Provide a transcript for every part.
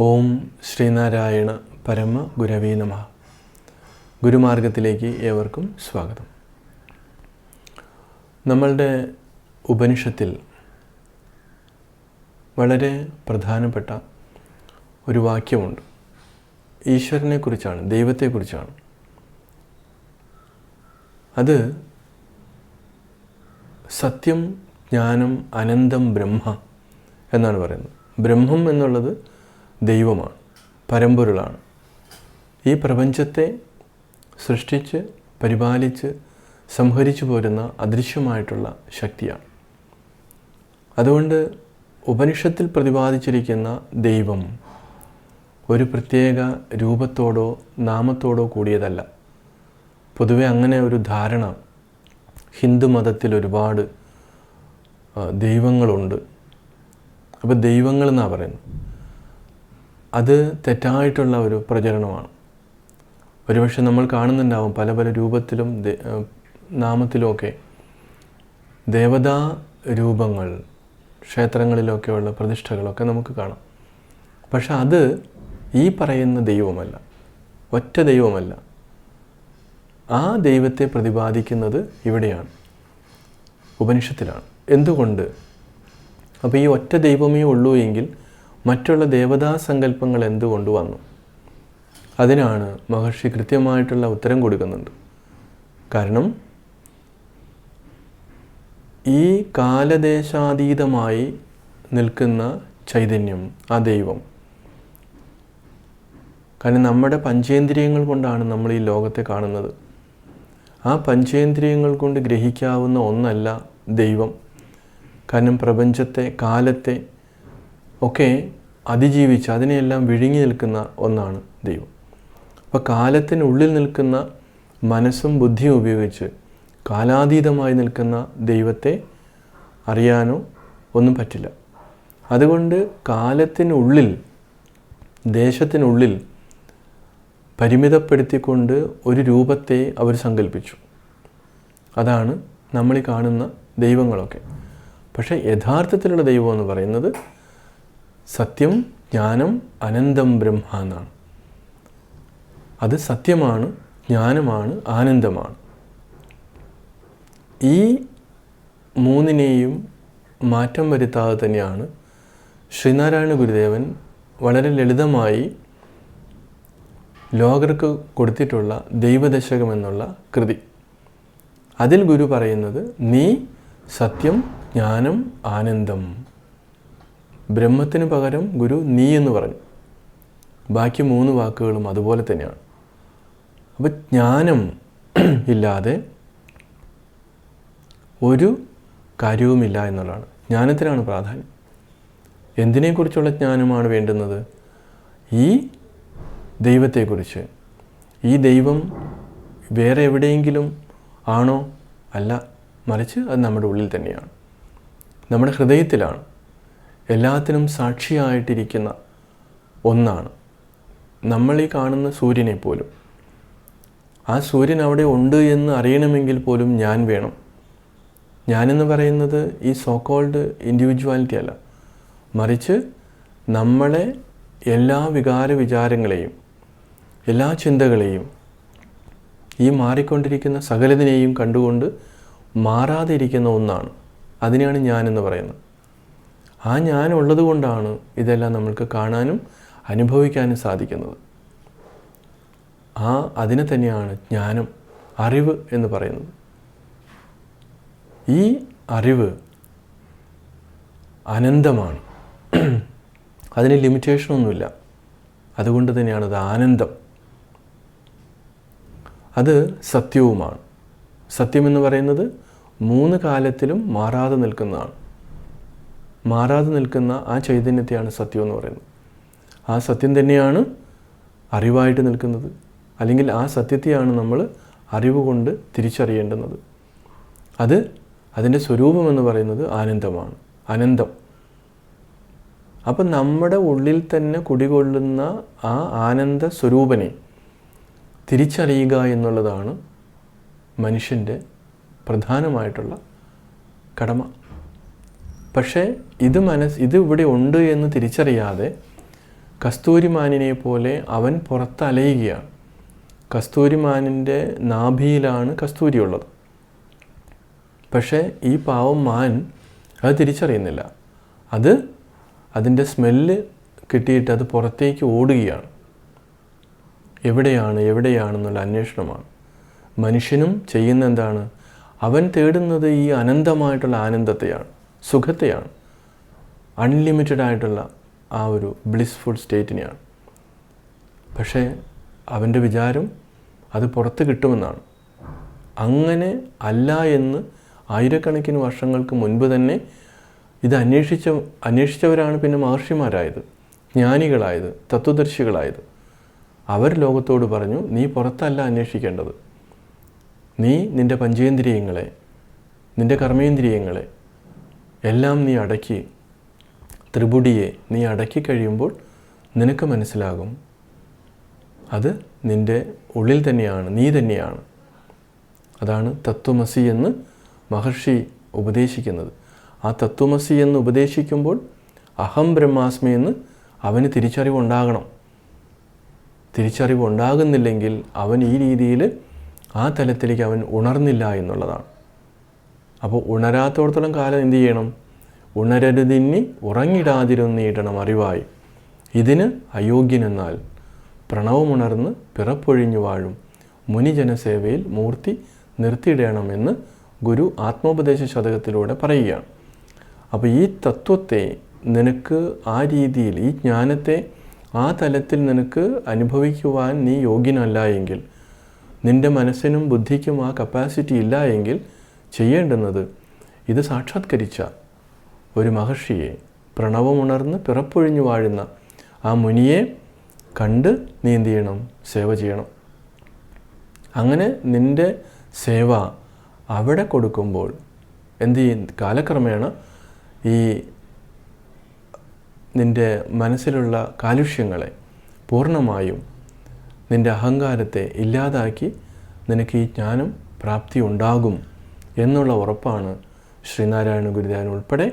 ഓം ശ്രീനാരായണ പരമ ഗുരവേ നമഃ. ഗുരുമാർഗത്തിലേക്ക് ഏവർക്കും സ്വാഗതം. നമ്മളുടെ ഉപനിഷത്തിൽ വളരെ പ്രധാനപ്പെട്ട ഒരു വാക്യമുണ്ട്. ഈശ്വരനെക്കുറിച്ചാണ്, ദൈവത്തെക്കുറിച്ചാണ്. അത് സത്യം, ജ്ഞാനം, അനന്തം ബ്രഹ്മ എന്നാണ് പറയുന്നത്. ബ്രഹ്മം എന്നുള്ളത് ദൈവമാണ്, പരമ്പൊരുളാണ്. ഈ പ്രപഞ്ചത്തെ സൃഷ്ടിച്ച് പരിപാലിച്ച് സംഹരിച്ചു പോരുന്ന അദൃശ്യമായിട്ടുള്ള ശക്തിയാണ്. അതുകൊണ്ട് ഉപനിഷത്തിൽ പ്രതിപാദിച്ചിരിക്കുന്ന ദൈവം ഒരു പ്രത്യേക രൂപത്തോടോ നാമത്തോടോ കൂടിയതല്ല. പൊതുവെ അങ്ങനെ ഒരു ധാരണ ഹിന്ദു മതത്തിൽ ഒരുപാട് ദൈവങ്ങളുണ്ട്. അപ്പോൾ ദൈവങ്ങൾ എന്നാണ് പറയുന്നത്. അത് തെറ്റായിട്ടുള്ള ഒരു പ്രചരണമാണ്. ഒരുപക്ഷെ നമ്മൾ കാണുന്നുണ്ടാവും പല പല രൂപത്തിലും നാമത്തിലുമൊക്കെ ദേവതാ രൂപങ്ങൾ ക്ഷേത്രങ്ങളിലൊക്കെയുള്ള പ്രതിഷ്ഠകളൊക്കെ നമുക്ക് കാണാം. പക്ഷെ അത് ഈ പറയുന്ന ദൈവമല്ല, ഒറ്റ ദൈവമല്ല. ആ ദൈവത്തെ പ്രതിപാദിക്കുന്നത് ഇവിടെയാണ്, ഉപനിഷത്തിലാണ്. എന്തുകൊണ്ട്? അപ്പോൾ ഈ ഒറ്റ ദൈവമേ ഉള്ളൂ എങ്കിൽ മറ്റുള്ള ദേവതാ സങ്കല്പങ്ങൾ എന്തുകൊണ്ട് വന്നു? അതിനാണ് മഹർഷി കൃത്യമായിട്ടുള്ള ഉത്തരം കൊടുക്കുന്നുണ്ട്. കാരണം ഈ കാലദേശാതീതമായി നിൽക്കുന്ന ചൈതന്യം, ആ ദൈവം, കാരണം നമ്മുടെ പഞ്ചേന്ദ്രിയങ്ങൾ കൊണ്ടാണ് നമ്മൾ ഈ ലോകത്തെ കാണുന്നത്. ആ പഞ്ചേന്ദ്രിയങ്ങൾ കൊണ്ട് ഗ്രഹിക്കാവുന്ന ഒന്നല്ല ദൈവം. കാരണം പ്രപഞ്ചത്തെ, കാലത്തെ ഒക്കെ അതിജീവിച്ച് അതിനെയെല്ലാം വിഴുങ്ങി നിൽക്കുന്ന ഒന്നാണ് ദൈവം. അപ്പോൾ കാലത്തിനുള്ളിൽ നിൽക്കുന്ന മനസ്സും ബുദ്ധിയും ഉപയോഗിച്ച് കാലാതീതമായി നിൽക്കുന്ന ദൈവത്തെ അറിയാനോ ഒന്നും പറ്റില്ല. അതുകൊണ്ട് കാലത്തിനുള്ളിൽ, ദേശത്തിനുള്ളിൽ പരിമിതപ്പെടുത്തിക്കൊണ്ട് ഒരു രൂപത്തെ അവർ സങ്കല്പിച്ചു. അതാണ് നമ്മൾ ഈ കാണുന്ന ദൈവങ്ങളൊക്കെ. പക്ഷേ യഥാർത്ഥത്തിലുള്ള ദൈവം എന്ന് പറയുന്നത് സത്യം, ജ്ഞാനം, അനന്തം ബ്രഹ്മ എന്നാണ്. അത് സത്യമാണ്, ജ്ഞാനമാണ്, ആനന്ദമാണ്. ഈ മൂന്നിനെയും മാറ്റം വരുത്താതെ തന്നെയാണ് ശ്രീനാരായണ ഗുരുദേവൻ വളരെ ലളിതമായി ലോകർക്ക് കൊടുത്തിട്ടുള്ള ദൈവദശകം എന്നുള്ള കൃതി. അതിൽ ഗുരു പറയുന്നത് നീ സത്യം, ജ്ഞാനം, ആനന്ദം. ബ്രഹ്മത്തിന് പകരം ഗുരു നീ എന്ന് പറഞ്ഞു. ബാക്കി 3 വാക്കുകളും അതുപോലെ തന്നെയാണ്. അപ്പോൾ ജ്ഞാനം ഇല്ലാതെ ഒരു കാര്യവുമില്ല എന്നുള്ളതാണ്. ജ്ഞാനത്തിനാണ് പ്രാധാന്യം. എന്തിനെക്കുറിച്ചുള്ള ജ്ഞാനമാണ് വേണ്ടുന്നത്? ഈ ദൈവത്തെക്കുറിച്ച്. ഈ ദൈവം വേറെ എവിടെയെങ്കിലും ആണോ? അല്ല, മറിച്ച് അത് നമ്മുടെ ഉള്ളിൽ തന്നെയാണ്, നമ്മുടെ ഹൃദയത്തിലാണ്. എല്ലാത്തിനും സാക്ഷിയായിട്ടിരിക്കുന്ന ഒന്നാണ്. നമ്മൾ ഈ കാണുന്ന സൂര്യനെ പോലും, ആ സൂര്യൻ അവിടെ ഉണ്ട് എന്ന് അറിയണമെങ്കിൽ പോലും ഞാൻ വേണം. ഞാനെന്ന് പറയുന്നത് ഈ സോക്കോൾഡ് ഇൻഡിവിജ്വാലിറ്റി അല്ല, മറിച്ച് നമ്മളെ എല്ലാ വികാരവിചാരങ്ങളെയും എല്ലാ ചിന്തകളെയും ഈ മാറിക്കൊണ്ടിരിക്കുന്ന സകലതിനെയും കണ്ടുകൊണ്ട് മാറാതെ ഇരിക്കുന്ന ഒന്നാണ്. അതിനെയാണ് ഞാനെന്ന് പറയുന്നത്. ആ ഞാൻ ഉള്ളത് കൊണ്ടാണ് ഇതെല്ലാം നമ്മൾക്ക് കാണാനും അനുഭവിക്കാനും സാധിക്കുന്നത്. അതിനെ തന്നെയാണ് ജ്ഞാനം, അറിവ് എന്ന് പറയുന്നത്. ഈ അറിവ് അനന്തമാണ്, അതിന് ലിമിറ്റേഷനൊന്നുമില്ല. അതുകൊണ്ട് തന്നെയാണ് അത് ആനന്ദം. അത് സത്യവുമാണ്. സത്യമെന്ന് പറയുന്നത് 3 കാലത്തിലും മാറാതെ നിൽക്കുന്നതാണ്. മാറാതെ നിൽക്കുന്ന ആ ചൈതന്യത്തെയാണ് സത്യം എന്ന് പറയുന്നത്. ആ സത്യം തന്നെയാണ് അറിവായിട്ട് നിൽക്കുന്നത്. അല്ലെങ്കിൽ ആ സത്യത്തെയാണ് നമ്മൾ അറിവ് കൊണ്ട് തിരിച്ചറിയേണ്ടുന്നത്. അതിൻ്റെ സ്വരൂപമെന്ന് പറയുന്നത് ആനന്ദമാണ്, അനന്തം. അപ്പം നമ്മുടെ ഉള്ളിൽ തന്നെ കുടികൊള്ളുന്ന ആ ആനന്ദ സ്വരൂപനെ തിരിച്ചറിയുക എന്നുള്ളതാണ് മനുഷ്യൻ്റെ പ്രധാനമായിട്ടുള്ള കടമ. പക്ഷേ ഇത് ഇവിടെ ഉണ്ട് എന്ന് തിരിച്ചറിയാതെ കസ്തൂരിമാനിനെ പോലെ അവൻ പുറത്തലയുകയാണ്. കസ്തൂരിമാനിൻ്റെ നാഭിയിലാണ് കസ്തൂരിയുള്ളത്. പക്ഷേ ഈ പാവം മാൻ അത് തിരിച്ചറിയുന്നില്ല. അതിൻ്റെ കിട്ടിയിട്ട് അത് പുറത്തേക്ക് ഓടുകയാണ്. എവിടെയാണെന്നുള്ള അന്വേഷണമാണ്. മനുഷ്യനും ചെയ്യുന്ന എന്താണ്? അവൻ തേടുന്നത് ഈ അനന്തമായിട്ടുള്ള ആനന്ദത്തെയാണ്, സുഖത്തെയാണ്, അൺലിമിറ്റഡ് ആയിട്ടുള്ള ആ ഒരു ബ്ലിസ്ഫുൾ സ്റ്റേറ്റിനെയാണ്. പക്ഷേ അവൻ്റെ വിചാരം അത് പുറത്ത് കിട്ടുമെന്നാണ്. അങ്ങനെ അല്ല എന്ന് ആയിരക്കണക്കിന് വർഷങ്ങൾക്ക് മുൻപ് തന്നെ ഇത് അന്വേഷിച്ചവരാണ് പിന്നെ മഹർഷിമാരായത്, ജ്ഞാനികളായത്, തത്വദർശികളായത്. അവർ ലോകത്തോട് പറഞ്ഞു, നീ പുറത്തല്ല അന്വേഷിക്കേണ്ടത്. നീ നിൻ്റെ പഞ്ചേന്ദ്രിയങ്ങളെ, നിൻ്റെ കർമ്മേന്ദ്രിയങ്ങളെ എല്ലാം നീ അടക്കി, ത്രിപുടിയെ നീ അടക്കി കഴിയുമ്പോൾ നിനക്ക് മനസ്സിലാകും അത് നിൻ്റെ ഉള്ളിൽ തന്നെയാണ്, നീ തന്നെയാണ്. അതാണ് തത്വമസി എന്ന് മഹർഷി ഉപദേശിക്കുന്നത്. ആ തത്വമസി എന്ന് ഉപദേശിക്കുമ്പോൾ അഹം ബ്രഹ്മാസ്മി എന്ന് അവന് തിരിച്ചറിവുണ്ടാകണം. തിരിച്ചറിവുണ്ടാകുന്നില്ലെങ്കിൽ അവൻ ഈ രീതിയിൽ ആ തലത്തിലേക്ക് അവൻ ഉണർന്നില്ല എന്നുള്ളതാണ്. അപ്പോൾ ഉണരാത്തോടത്തോളം കാലം എന്തു ചെയ്യണം? ഉണരരുതിന്നി ഉറങ്ങിടാതിരുന്നീടണം അറിവായി. ഇതിന് അയോഗ്യനെന്നാൽ പ്രണവമുണർന്ന് പിറപ്പൊഴിഞ്ഞു വാഴും മുനിജനസേവയിൽ മൂർത്തി നിർത്തിയിടണമെന്ന് ഗുരു ആത്മോപദേശ ശതകത്തിലൂടെ പറയുകയാണ്. അപ്പോൾ ഈ തത്വത്തെ നിനക്ക് ആ രീതിയിൽ, ഈ ജ്ഞാനത്തെ ആ തലത്തിൽ നിനക്ക് അനുഭവിക്കുവാൻ നീ യോഗ്യനല്ല എങ്കിൽ, നിൻ്റെ മനസ്സിനും ബുദ്ധിക്കും ആ കപ്പാസിറ്റി ഇല്ല എങ്കിൽ ചെയ്യേണ്ടുന്നത് ഇത് സാക്ഷാത്കരിച്ച ഒരു മഹർഷിയെ, പ്രണവമുണർന്ന് പിറപ്പൊഴിഞ്ഞു വാഴുന്ന ആ മുനിയെ കണ്ട് നീ എന്ത് ചെയ്യണം? സേവ ചെയ്യണം. അങ്ങനെ നിൻ്റെ സേവ അവിടെ കൊടുക്കുമ്പോൾ എന്ത് ചെയ്യും? കാലക്രമേണ ഈ നിൻ്റെ മനസ്സിലുള്ള കാലുഷ്യങ്ങളെ പൂർണ്ണമായും, നിൻ്റെ അഹങ്കാരത്തെ ഇല്ലാതാക്കി നിനക്ക് ഈ ജ്ഞാനം പ്രാപ്തി ഉണ്ടാകും എന്നുള്ള ഉറപ്പാണ് ശ്രീനാരായണ ഗുരുദേവൻ ഉൾപ്പെടെ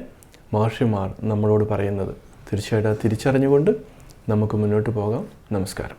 മഹർഷിമാർ നമ്മളോട് പറയുന്നത്. തീർച്ചയായിട്ടും അത് തിരിച്ചറിഞ്ഞുകൊണ്ട് നമുക്ക് മുന്നോട്ട് പോകാം. നമസ്കാരം.